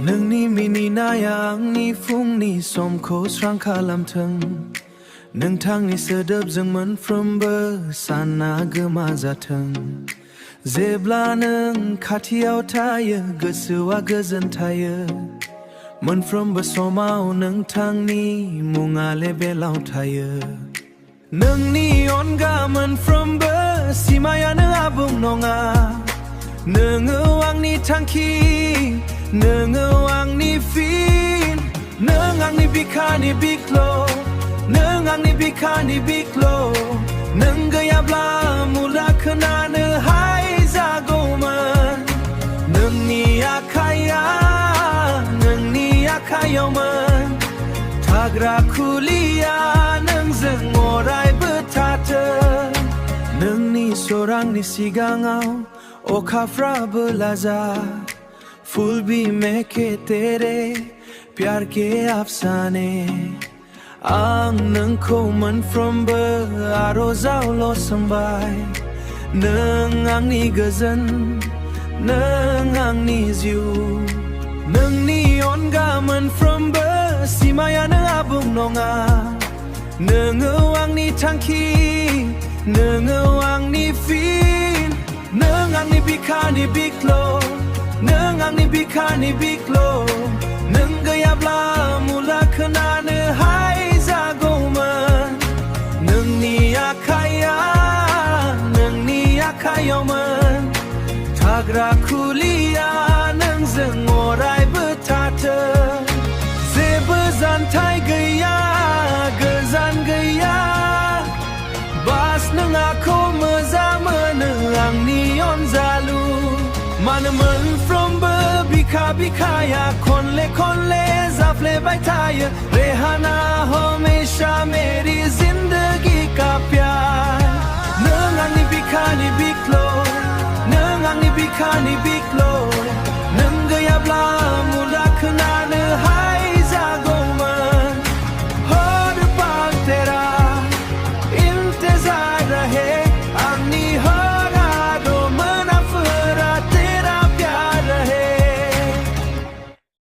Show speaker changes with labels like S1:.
S1: नोंनि मिनिनाया आंनि फुंनि समखौ स्रां खालामथों। नोंथांनि सोदोबजों मोनफ्रोमबो साना गोमा जाथों। जेब्ला नों खाथियाव थायो गोसोआ गोजोन थायो। मोनफ्रोमबो समाव नोंथांनि मुङा लेबेलाव थायो। नोंनि अनगा मोनफ्रोमबो सिमायानो आबुं नङा। नोङो आंनि थांखि, नोङो आंनि फिन। नों आंनि बिखानि बिख्ल', नों आंनि बिखानि बिख्ल'। नों गैयाब्ला मुला खोनानो हाय जागौमोन। नोंनि आखाइया नोंनि आखाइयावमोन। थाग्रा खुलिया नोंजों अरायबो थाथों। नोंनि सोरांनि सिगाङाव अखाफ्राबो लाजा। फूल भी महके तेरे प्यार के अफसाने। आं नोंखौ मोनफ्रोमबो आरजावल' सोंबाय। नों आंनि गोजोन, नों आंनि जिउ। नोंनि अनगा मोनफ्रोमबो सिमायानो आबुं नङा। नोङो आंनि थांखि, नोङो आंनि फिन। नों आंनि बिखानि बिख्ल', नों आंनि बिखानि बिख्ल'। नों गैयाब्ला मुला खोनानो हाय जागौमोन। नोंनि आखाइया नोंनि आखाइयावमोन। थाग्रा खुलिया नोंजों अरायबो थाथों। जेबो जानथाय गैया, गोजान गैया। बास नों आंखौ मोजां मोनो आंनि अनजालु। मानो मोनफ्रोमबो बिखा बिखाया खनले खनले जाफ्लेबाय थायो। रेहाना हमेशा मेरी जिंदगी का प्यार। नों आंनि बिखानि बिख्ल', नों आंनि बिखानि बिख्ल'।